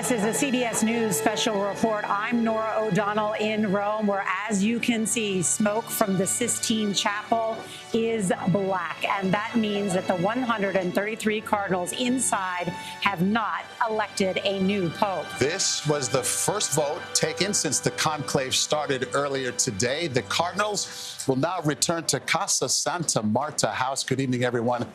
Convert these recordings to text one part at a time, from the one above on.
This is a CBS News special report. I'm Norah O'Donnell in Rome, where, as you can see, smoke from the Sistine Chapel is black. And that means that the 133 cardinals inside have not elected a new pope. This was the first vote taken since the conclave started earlier today. The cardinals will now return to Casa Santa Marta House. Good evening, everyone.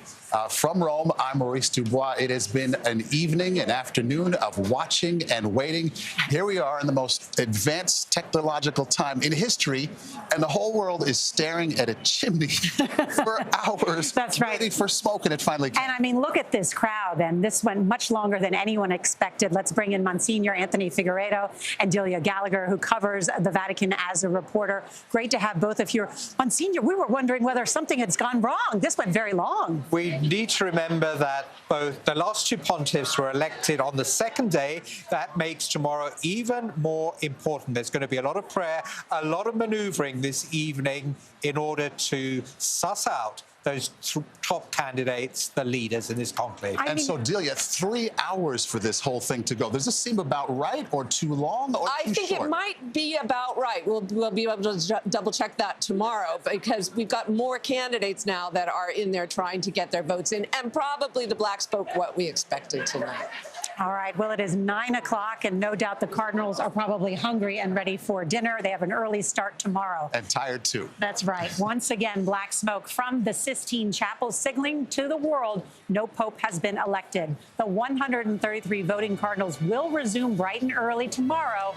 From Rome, I'm Maurice DuBois. It has been an evening, an afternoon of watching and waiting. Here we are in the most advanced technological time in history, and the whole world is staring at a chimney for hours. That's right. Waiting for smoke, and it finally came. And I mean, look at this crowd, and this went much longer than anyone expected. Let's bring in Monsignor Anthony Figueiredo and Delia Gallagher, who covers the Vatican as a reporter. Great to have both of you. Monsignor, we were wondering whether something had gone wrong. This went very long. We need to remember that both the last two pontiffs were elected on the second day. That makes tomorrow even more important. There's going to be a lot of prayer, a lot of maneuvering this evening in order to suss out those top candidates, the leaders in this conclave. So, Delia, 3 hours for this whole thing to go. Does this seem about right, or too long, or I too think short? it might be about right. We'll be able to double check that tomorrow, because we've got more candidates now that are in there trying to get their votes in, and probably the black spoke what we expected tonight. All right. Well, it is 9 o'clock, and no doubt the Cardinals are probably hungry and ready for dinner. They have an early start tomorrow. And tired, too. That's right. Once again, black smoke from the Sistine Chapel, signaling to the world no pope has been elected. The 133 voting Cardinals will resume bright and early tomorrow.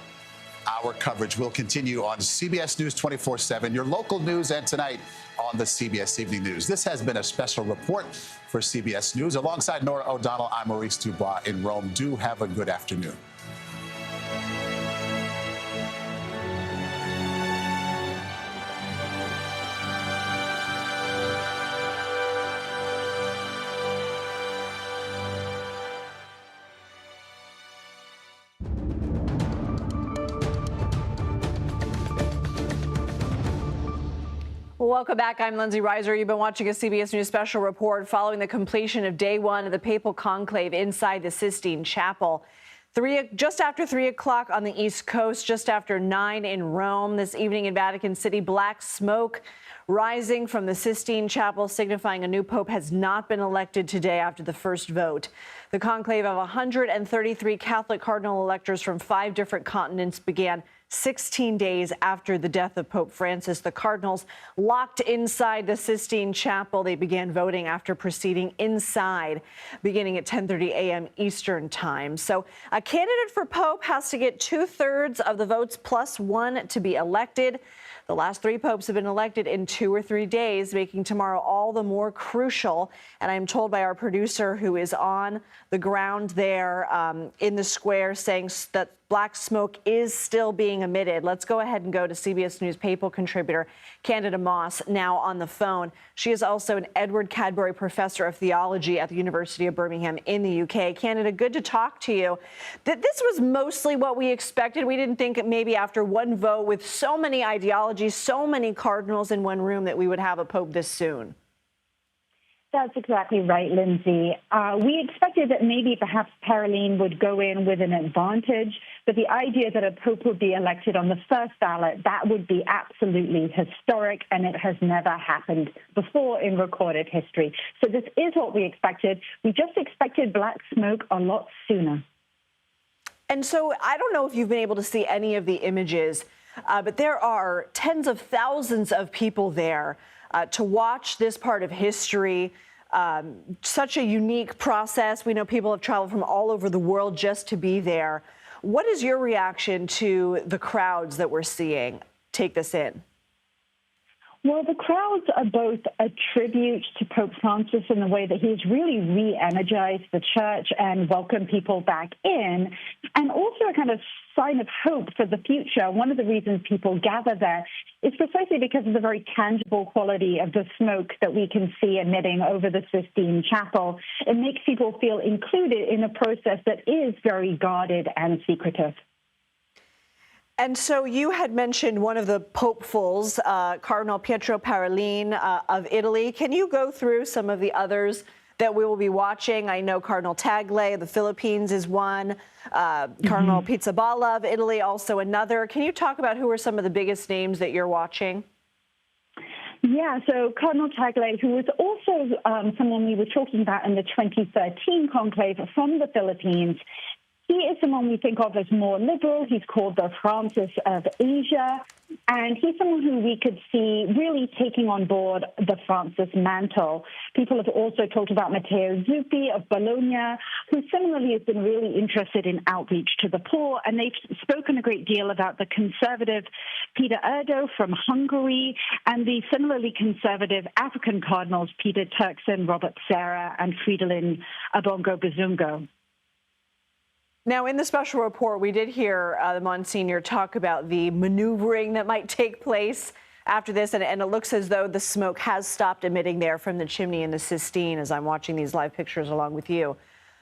Our coverage will continue on CBS News 24/7, your local news, and tonight on the CBS Evening News. This has been a special report for CBS News. Alongside Norah O'Donnell, I'm Maurice DuBois in Rome. Do have a good afternoon. Welcome back. I'm Lindsay Reiser. You've been watching a CBS News special report following the completion of day one of the papal conclave inside the Sistine Chapel. Just after 3 o'clock on the East Coast, just after 9 in Rome. This evening in Vatican City, black smoke rising from the Sistine Chapel, signifying a new pope has not been elected today after the first vote. The conclave of 133 Catholic cardinal electors from 5 different continents began 16 days after the death of Pope Francis. The cardinals locked inside the Sistine Chapel. They began voting after proceeding inside, beginning at 10:30 a.m. Eastern time. So a candidate for Pope has to get 2/3 of the votes plus 1 to be elected. The last 3 popes have been elected in 2 or 3 days, making tomorrow all the more crucial. And I'm told by our producer, who is on the ground there in the square, saying that black smoke is still being emitted. Let's go ahead and go to CBS News papal contributor Candida Moss now on the phone. She is also an Edward Cadbury Professor of Theology at the University of Birmingham in the UK. Candida, good to talk to you. This was mostly what we expected. We didn't think maybe after one vote with so many ideologies, so many cardinals in one room, that we would have a pope this soon. That's exactly right, Lindsay. We expected that maybe perhaps Parolin would go in with an advantage, but the idea that a pope would be elected on the first ballot, that would be absolutely historic, and it has never happened before in recorded history. So this is what we expected. We just expected black smoke a lot sooner. And so I don't know if you've been able to see any of the images, but there are tens of thousands of people there to watch this part of history. Such a unique process. We know people have traveled from all over the world just to be there. What is your reaction to the crowds that we're seeing take this in? Well, the crowds are both a tribute to Pope Francis in the way that he's really re-energized the church and welcomed people back in, and also a kind of sign of hope for the future. One of the reasons people gather there is precisely because of the very tangible quality of the smoke that we can see emitting over the Sistine Chapel. It makes people feel included in a process that is very guarded and secretive. And so you had mentioned one of the popefuls, Cardinal Pietro Parolin of Italy. Can you go through some of the others that we will be watching. I know Cardinal Tagle of the Philippines is one. Cardinal Pizzaballa of Italy, also another. Can you talk about who are some of the biggest names that you're watching? Yeah, so Cardinal Tagle, who was also someone we were talking about in the 2013 conclave from the Philippines, he is someone we think of as more liberal. He's called the Francis of Asia, and he's someone who we could see really taking on board the Francis mantle. People have also talked about Matteo Zuppi of Bologna, who similarly has been really interested in outreach to the poor, and they've spoken a great deal about the conservative Peter Erdo from Hungary and the similarly conservative African cardinals Peter Turkson, Robert Serra, and Fridolin Abongo Bazungo. Now, in the special report, we did hear the Monsignor talk about the maneuvering that might take place after this, and it looks as though the smoke has stopped emitting there from the chimney in the Sistine as I'm watching these live pictures along with you.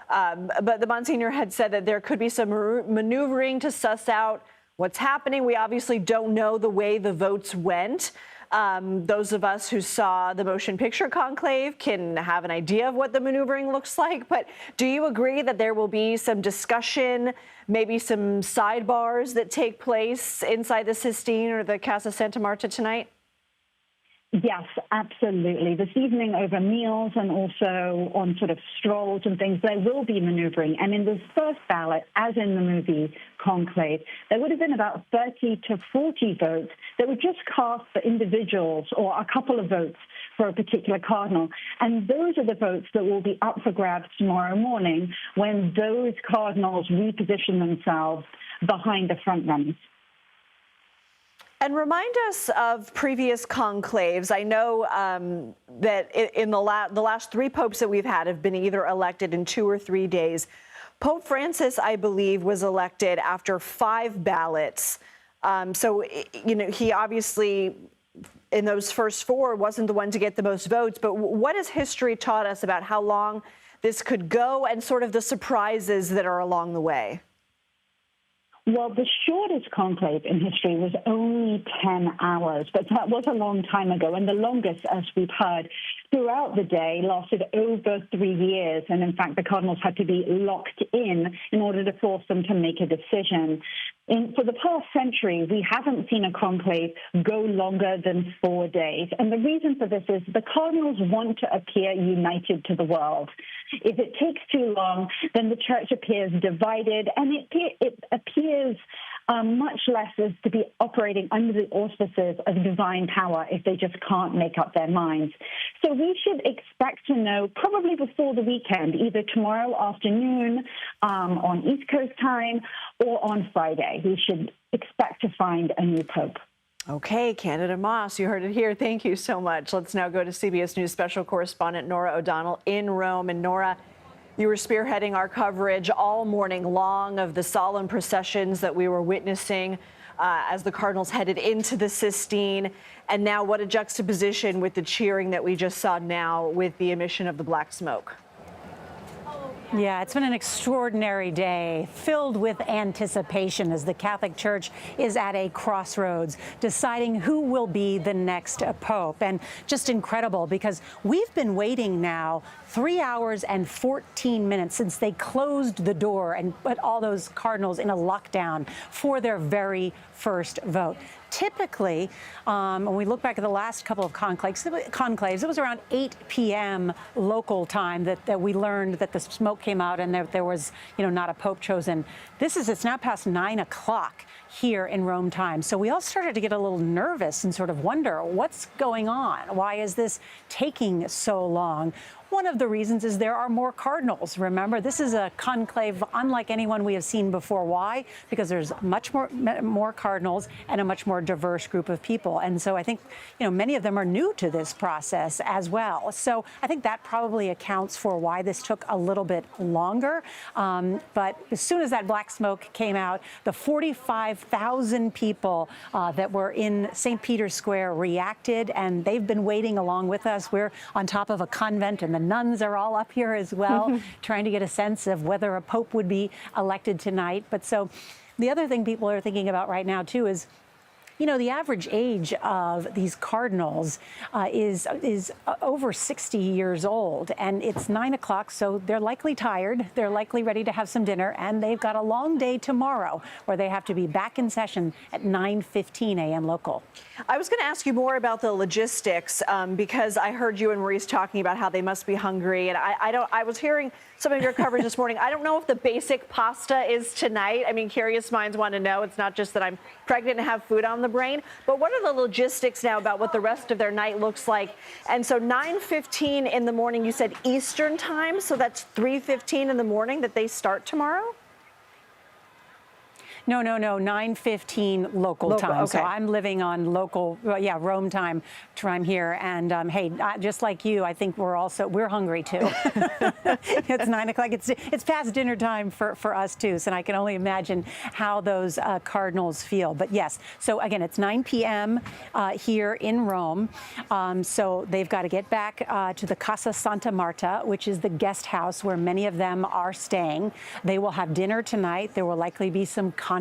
But the Monsignor had said that there could be some maneuvering to suss out what's happening. We obviously don't know the way the votes went. Those of us who saw the motion picture conclave can have an idea of what the maneuvering looks like. But do you agree that there will be some discussion, maybe some sidebars that take place inside the Sistine or the Casa Santa Marta tonight? Yes, absolutely. This evening over meals and also on sort of strolls and things, there will be maneuvering. And in this first ballot, as in the movie Conclave, there would have been about 30 to 40 votes that were just cast for individuals or a couple of votes for a particular cardinal. And those are the votes that will be up for grabs tomorrow morning when those cardinals reposition themselves behind the front runners. And remind us of previous conclaves. I know that in the last three popes that we've had have been either elected in 2 or 3 days. Pope Francis, I believe, was elected after 5 ballots. So, you know, he obviously, in those first 4, wasn't the one to get the most votes. But what has history taught us about how long this could go and sort of the surprises that are along the way? Well, the shortest conclave in history was only 10 hours, but that was a long time ago. And the longest, as we've heard, throughout the day lasted over 3 years. And in fact, the cardinals had to be locked in order to force them to make a decision. For the past century, we haven't seen a conclave go longer than 4 days. And the reason for this is the cardinals want to appear united to the world. If it takes too long, then the church appears divided, and it appears much less as to be operating under the auspices of divine power if they just can't make up their minds. So we should expect to know probably before the weekend, either tomorrow afternoon on East Coast time or on Friday. We should expect to find a new pope. Okay, Candida Moss, you heard it here. Thank you so much. Let's now go to CBS News special correspondent Norah O'Donnell in Rome. And Norah, you were spearheading our coverage all morning long of the solemn processions that we were witnessing as the Cardinals headed into the Sistine. And now what a juxtaposition with the cheering that we just saw now with the emission of the black smoke. Yeah, it's been an extraordinary day filled with anticipation as the Catholic Church is at a crossroads deciding who will be the next pope. And just incredible because we've been waiting now 3 hours and 14 minutes since they closed the door and put all those cardinals in a lockdown for their very first vote. Typically, when we look back at the last couple of conclaves, it was around 8 p.m. local time that we learned that the smoke came out and there was, not a pope chosen. It's now past 9 o'clock here in Rome time. So we all started to get a little nervous and sort of wonder what's going on. Why is this taking so long? One of the reasons is there are more cardinals. Remember, this is a conclave unlike anyone we have seen before. Why? Because there's much more cardinals and a much more diverse group of people. And so I think, many of them are new to this process as well. So I think that probably accounts for why this took a little bit longer. But as soon as that black smoke came out, the 45,000 people that were in St. Peter's Square reacted, and they've been waiting along with us. We're on top of a convent, and the nuns are all up here as well, trying to get a sense of whether a pope would be elected tonight. But so the other thing people are thinking about right now, too, is You know, the average age of these cardinals is over 60 years old, and it's 9 o'clock, so they're likely tired. They're likely ready to have some dinner, and they've got a long day tomorrow where they have to be back in session at 9:15 a.m. local. I was going to ask you more about the logistics because I heard you and Maurice talking about how they must be hungry, and I was hearing some of your coverage this morning. I don't know if the basic pasta is tonight. I mean, curious minds want to know. It's not just that I'm pregnant and have food on the brain, but what are the logistics now about what the rest of their night looks like? And so 9:15 in the morning, you said Eastern time, so that's 3:15 in the morning that they start tomorrow? No, 9:15 local time. Okay. So I'm living on local, Rome time here. And hey, just like you, I think we're hungry too. It's 9 o'clock. It's past dinner time for us too. So I can only imagine how those Cardinals feel. But yes, so again, it's 9 p.m. Here in Rome. So they've got to get back to the Casa Santa Marta, which is the guest house where many of them are staying. They will have dinner tonight. There will likely be some conversation.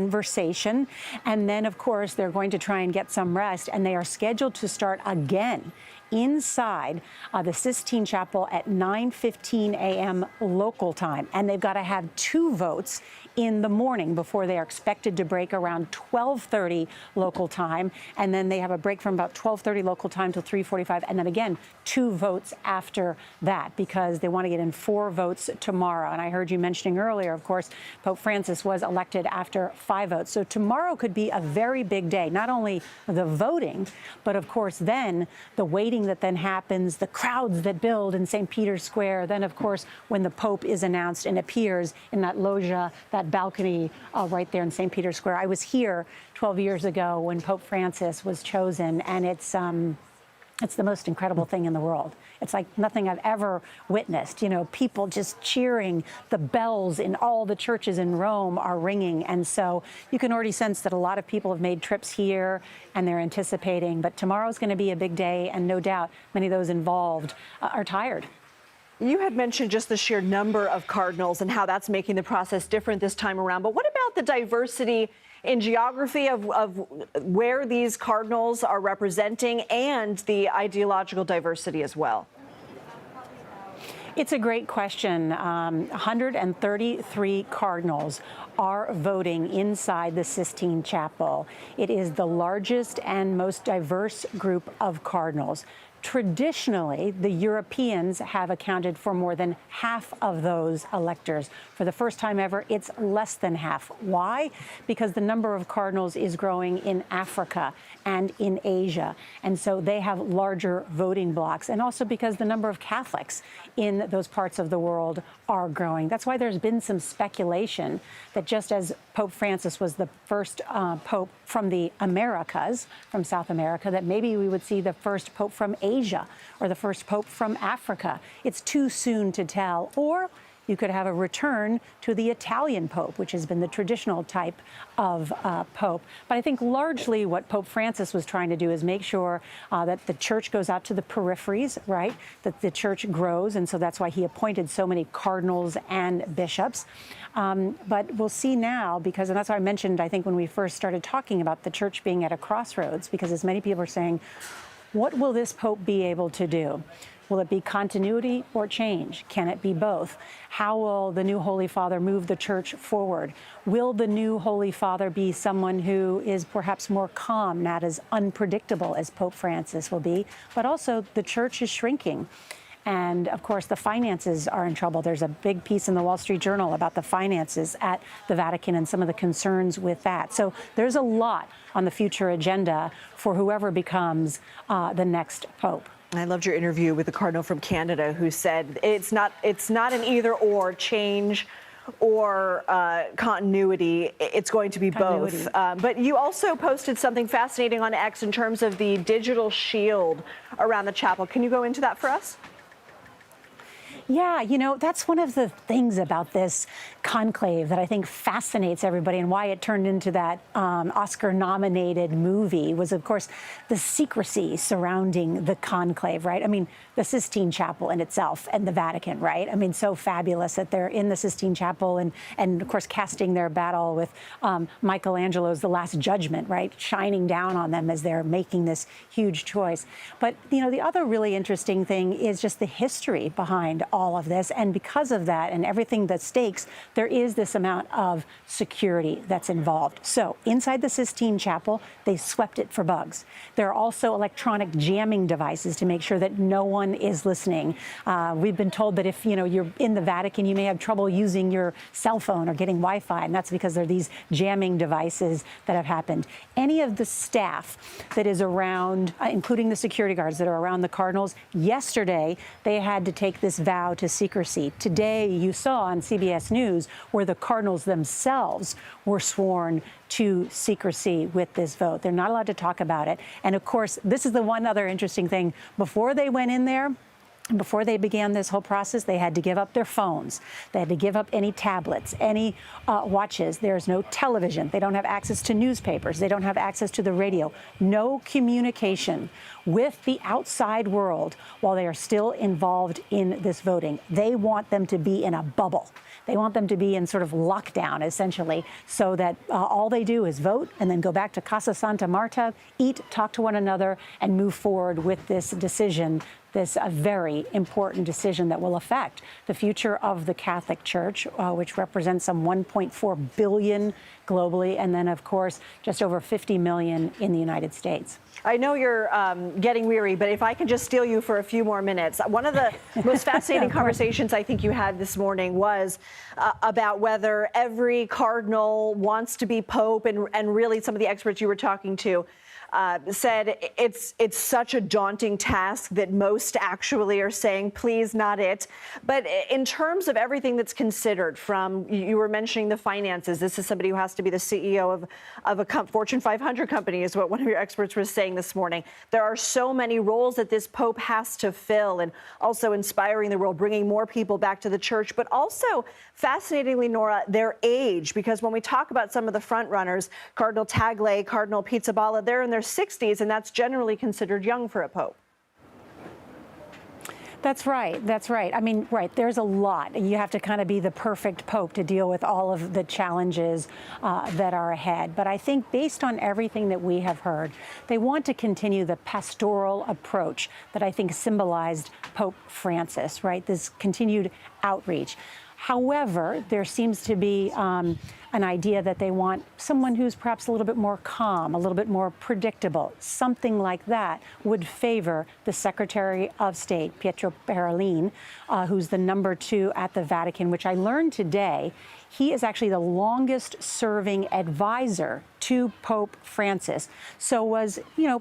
And then, of course, they're going to try and get some rest. And they are scheduled to start again inside the Sistine Chapel at 9:15 a.m. local time. And they've got to have 2 votes in the morning before they are expected to break around 12:30 local time. And then they have a break from about 12:30 local time till 3:45. And then again, 2 votes after that because they want to get in 4 votes tomorrow. And I heard you mentioning earlier, of course, Pope Francis was elected after 5 votes. So tomorrow could be a very big day, not only the voting, but of course, then the waiting that then happens, the crowds that build in St. Peter's Square. Then, of course, when the Pope is announced and appears in that loggia, that balcony right there in St. Peter's Square. I was here 12 years ago when Pope Francis was chosen, and it's the most incredible thing in the world. It's like nothing I've ever witnessed. You know, people just cheering. The bells in all the churches in Rome are ringing. And so you can already sense that a lot of people have made trips here and they're anticipating. But tomorrow's going to be a big day. And no doubt many of those involved are tired. You had mentioned just the sheer number of cardinals and how that's making the process different this time around. But what about the diversity in geography of where these cardinals are representing and the ideological diversity as well? It's a great question. 133 cardinals are voting inside the Sistine Chapel. It is the largest and most diverse group of cardinals. Traditionally, the Europeans have accounted for more than half of those electors. For the first time ever, it's less than half. Why? Because the number of cardinals is growing in Africa and in Asia. And so they have larger voting blocks. And also because the number of Catholics in those parts of the world are growing. That's why there's been some speculation that just as Pope Francis was the first pope from the Americas, from South America, that maybe we would see the first pope from Asia or the first pope from Africa. It's too soon to tell. Or you could have a return to the Italian pope, which has been the traditional type of pope. But I think largely what Pope Francis was trying to do is make sure that the church goes out to the peripheries, right? That the church grows. And so that's why he appointed so many cardinals and bishops. But we'll see now, because, and that's why I mentioned, I think, when we first started talking about the church being at a crossroads, because as many people are saying, what will this pope be able to do? Will it be continuity or change? Can it be both? How will the new Holy Father move the church forward? Will the new Holy Father be someone who is perhaps more calm, not as unpredictable as Pope Francis will be? But also, the church is shrinking. And of course, the finances are in trouble. There's a big piece in the Wall Street Journal about the finances at the Vatican and some of the concerns with that. So there's a lot on the future agenda for whoever becomes the next pope. I loved your interview with the cardinal from Canada who said it's not an either or, change or continuity. It's going to be both. But you also posted something fascinating on X in terms of the digital shield around the chapel. Can you go into that for us? Yeah, that's one of the things about this conclave that I think fascinates everybody and why it turned into that Oscar-nominated movie was, of course, the secrecy surrounding the conclave, right? I mean, the Sistine Chapel in itself and the Vatican, right? I mean, so fabulous that they're in the Sistine Chapel and of course, casting their battle with Michelangelo's The Last Judgment, right? Shining down on them as they're making this huge choice. But, the other really interesting thing is just the history behind all of this. And because of that and everything that's stakes, there is this amount of security that's involved. So inside the Sistine Chapel, they swept it for bugs. There are also electronic jamming devices to make sure that no one is listening. We've been told that if, you're in the Vatican, you may have trouble using your cell phone or getting Wi-Fi, and that's because there are these jamming devices that have happened. Any of the staff that is around, including the security guards that are around the cardinals, yesterday they had to take this vow to secrecy. Today you saw on CBS News where the cardinals themselves were sworn to secrecy with this vote. They're not allowed to talk about it. And of course, this is the one other interesting thing. Before they went in there, before they began this whole process, they had to give up their phones. They had to give up any tablets, any watches. There's no television. They don't have access to newspapers. They don't have access to the radio. No communication with the outside world while they are still involved in this voting. They want them to be in a bubble. They want them to be in sort of lockdown, essentially, so that all they do is vote and then go back to Casa Santa Marta, eat, talk to one another, and move forward with this decision, this very important decision that will affect the future of the Catholic Church, which represents some 1.4 billion globally, and then, of course, just over 50 million in the United States. I know you're getting weary, but if I can just steal you for a few more minutes. One of the most fascinating conversations I think you had this morning was about whether every cardinal wants to be pope, and really some of the experts you were talking to said it's such a daunting task that most actually are saying, please, not it. But in terms of everything that's considered, from, you were mentioning the finances, this is somebody who has to be the CEO of a Fortune 500 company, is what one of your experts was saying this morning. There are so many roles that this pope has to fill, and also inspiring the world, bringing more people back to the church, but also, fascinatingly, Norah, their age, because when we talk about some of the front runners, Cardinal Tagle, Cardinal Pizzaballa, they're in their 60s, and that's generally considered young for a pope. That's right. That's right. I mean, right, there's a lot. You have to kind of be the perfect pope to deal with all of the challenges that are ahead. But I think based on everything that we have heard, they want to continue the pastoral approach that I think symbolized Pope Francis, right? This continued outreach. However, there seems to be an idea that they want someone who's perhaps a little bit more calm, a little bit more predictable. Something like that would favor the Secretary of State, Pietro Parolin, who's the number 2 at the Vatican, which I learned today. He is actually the longest serving advisor to Pope Francis. So was,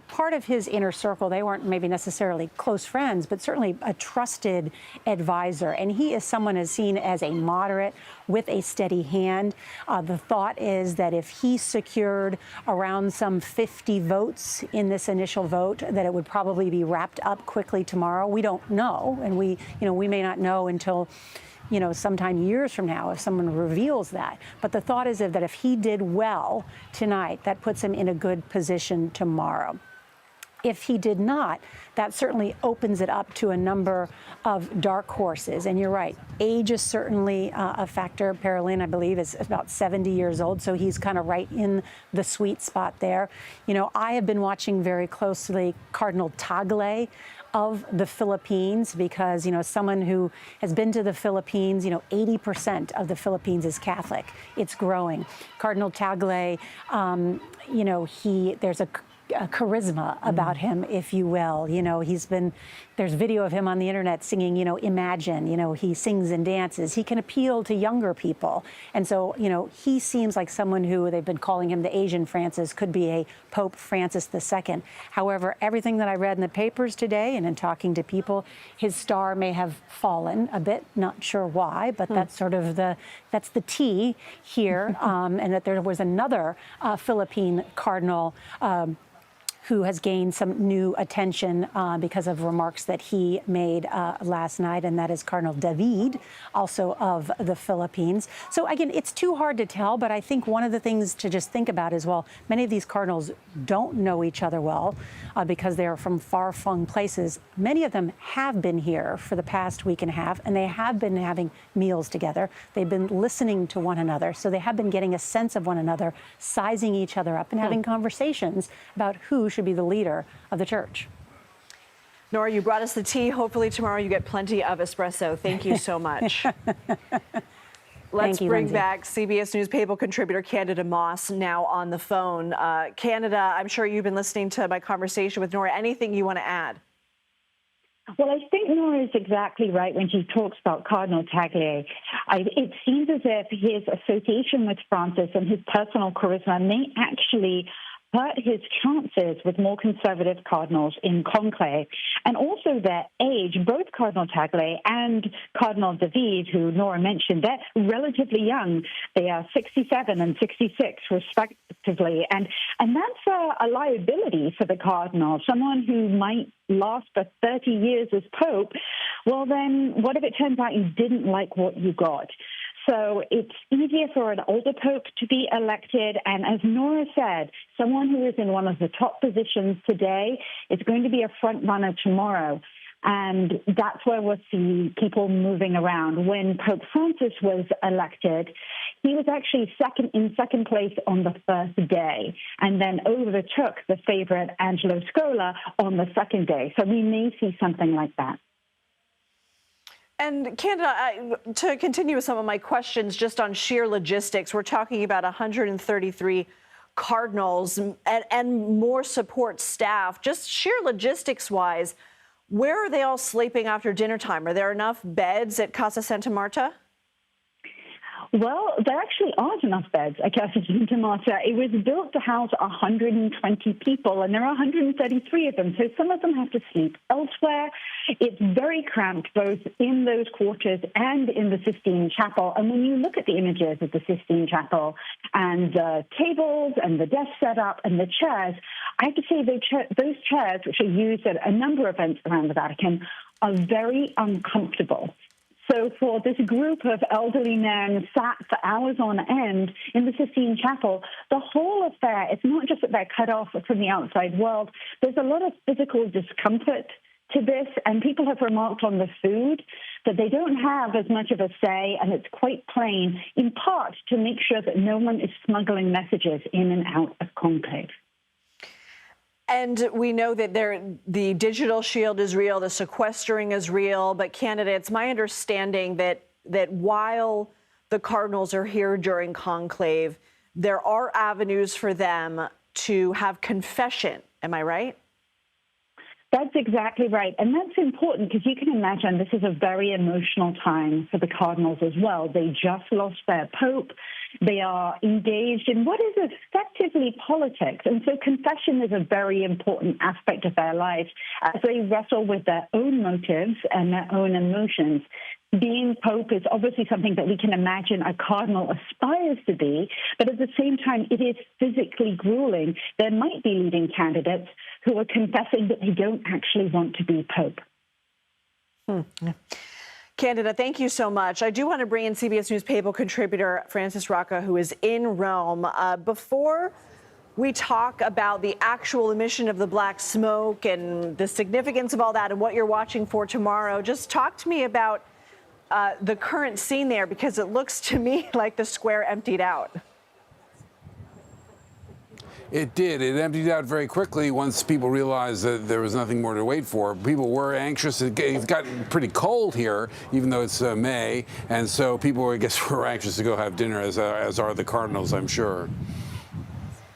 part of his inner circle. They weren't maybe necessarily close friends, but certainly a trusted advisor. And he is someone as seen as a moderate with a steady hand. The thought is that if he secured around some 50 votes in this initial vote, that it would probably be wrapped up quickly tomorrow. We don't know, and we may not know until sometime years from now if someone reveals that. But the thought is that if he did well tonight, that puts him in a good position tomorrow. If he did not, that certainly opens it up to a number of dark horses. And you're right, age is certainly a factor. Parolin, I believe, is about 70 years old, so he's kind of right in the sweet spot there. I have been watching very closely Cardinal Tagle of the Philippines, because, someone who has been to the Philippines, 80% of the Philippines is Catholic. It's growing. Cardinal Tagle, there's a charisma about him, if you will. There's video of him on the internet singing, Imagine, he sings and dances. He can appeal to younger people. And so, he seems like someone who, they've been calling him the Asian Francis, could be a Pope Francis II. However, everything that I read in the papers today and in talking to people, his star may have fallen a bit, not sure why, but that's sort of that's the tea here. And that there was another Philippine cardinal, who has gained some new attention because of remarks that he made last night, and that is Cardinal David, also of the Philippines. So again, it's too hard to tell, but I think one of the things to just think about is, well, many of these cardinals don't know each other well because they are from far-flung places. Many of them have been here for the past week and a half, and they have been having meals together. They've been listening to one another, so they have been getting a sense of one another, sizing each other up, and having conversations about who should be the leader of the church. Norah, you brought us the tea. Hopefully tomorrow you get plenty of espresso. Thank you so much. Let's bring back CBS News Papal contributor Candida Moss now on the phone. Candida, I'm sure you've been listening to my conversation with Norah. Anything you want to add? Well, I think Norah is exactly right when she talks about Cardinal Tagle. It seems as if his association with Francis and his personal charisma may actually hurt his chances with more conservative cardinals in conclave, and also their age. Both Cardinal Tagle and Cardinal David, who Norah mentioned, they're relatively young. They are 67 and 66, respectively, and that's a liability for the cardinal. Someone who might last for 30 years as Pope, well, then what if it turns out you didn't like what you got? So it's easier for an older pope to be elected. And as Norah said, someone who is in one of the top positions today is going to be a front runner tomorrow. And that's where we'll see people moving around. When Pope Francis was elected, he was actually in second place on the first day, and then overtook the favorite Angelo Scola on the second day. So we may see something like that. And Candida, to continue with some of my questions just on sheer logistics, we're talking about 133 cardinals and more support staff. Just sheer logistics-wise, where are they all sleeping after dinner time? Are there enough beds at Casa Santa Marta? Well, there actually aren't enough beds at Casa Santa Marta. It was built to house 120 people, and there are 133 of them, so some of them have to sleep elsewhere. It's very cramped, both in those quarters and in the Sistine Chapel. And when you look at the images of the Sistine Chapel and the tables and the desk setup and the chairs, I have to say those chairs, which are used at a number of events around the Vatican, are very uncomfortable. So for this group of elderly men sat for hours on end in the Sistine Chapel, the whole affair, it's not just that they're cut off from the outside world. There's a lot of physical discomfort to this, and people have remarked on the food that they don't have as much of a say, and it's quite plain, in part to make sure that no one is smuggling messages in and out of conclave. And we know that the digital shield is real, the sequestering is real, but Candida, it's my understanding that while the cardinals are here during conclave, there are avenues for them to have confession. Am I right? That's exactly right. And that's important because you can imagine this is a very emotional time for the cardinals as well. They just lost their pope. They are engaged in what is effectively politics. And so confession is a very important aspect of their lives as they wrestle with their own motives and their own emotions. Being Pope is obviously something that we can imagine a cardinal aspires to be, but at the same time, it is physically grueling. There might be leading candidates who are confessing that they don't actually want to be Pope. Candida, thank you so much. I do want to bring in CBS News Papal contributor Francis Rocca, who is in Rome. Before we talk about the actual emission of the black smoke and the significance of all that and what you're watching for tomorrow, just talk to me about the current scene there, because it looks to me like the square emptied out. It did. It emptied out very quickly once people realized that there was nothing more to wait for. People were anxious. It's gotten pretty cold here, even though it's May, and so people, I guess, were anxious to go have dinner, as are the cardinals, I'm sure.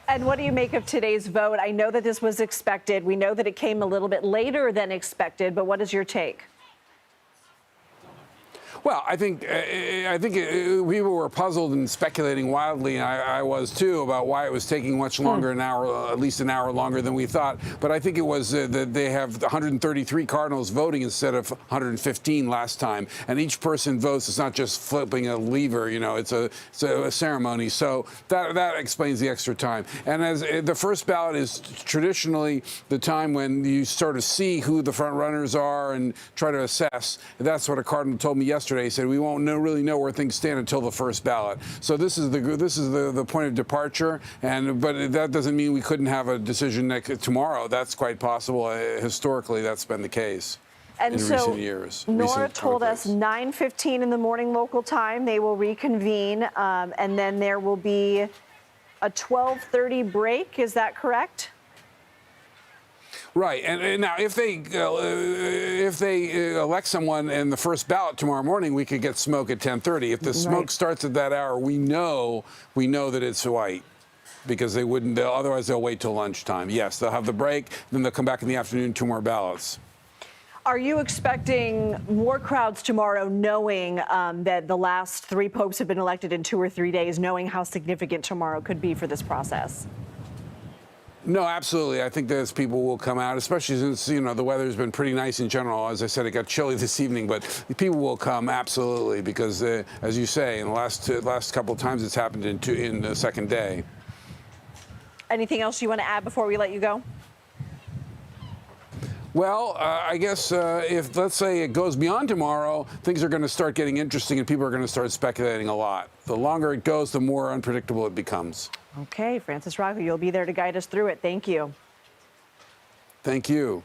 And what do you make of today's vote? I know that this was expected. We know that it came a little bit later than expected, but what is your take? Well, I think people were puzzled and speculating wildly, and I was too, about why it was taking much longer, at least an hour longer than we thought. But I think it was that they have 133 Cardinals voting instead of 115 last time, and each person votes. It's not just flipping a lever, you know. It's a ceremony. So that explains the extra time. And as the first ballot is traditionally the time when you sort of see who the front runners are and try to assess. That's what a Cardinal told me yesterday. He said we won't really know where things stand until the first ballot. So this is the point of departure. But that doesn't mean we couldn't have a decision tomorrow. That's quite possible. Historically, that's been the case. And in so recent years. Norah told us 9:15 in the morning local time they will reconvene, and then there will be a 12:30 break. Is that correct? Right, and now if they elect someone in the first ballot tomorrow morning, we could get smoke at 10:30. If the smoke starts at that hour, we know that it's white, because they wouldn't. Otherwise, they'll wait till lunchtime. Yes, they'll have the break, then they'll come back in the afternoon, 2 more ballots. Are you expecting more crowds tomorrow, knowing that the last 3 popes have been elected in 2 or 3 days, knowing how significant tomorrow could be for this process? No, absolutely. I think that people will come out, especially since, you know, the weather's been pretty nice in general. As I said, it got chilly this evening, but people will come, absolutely, because, as you say, in the last couple of times it's happened in the second day. Anything else you want to add before we let you go? Well, I guess if, let's say, it goes beyond tomorrow, things are going to start getting interesting and people are going to start speculating a lot. The longer it goes, the more unpredictable it becomes. Okay, Francis Rocco, you'll be there to guide us through it. Thank you. Thank you.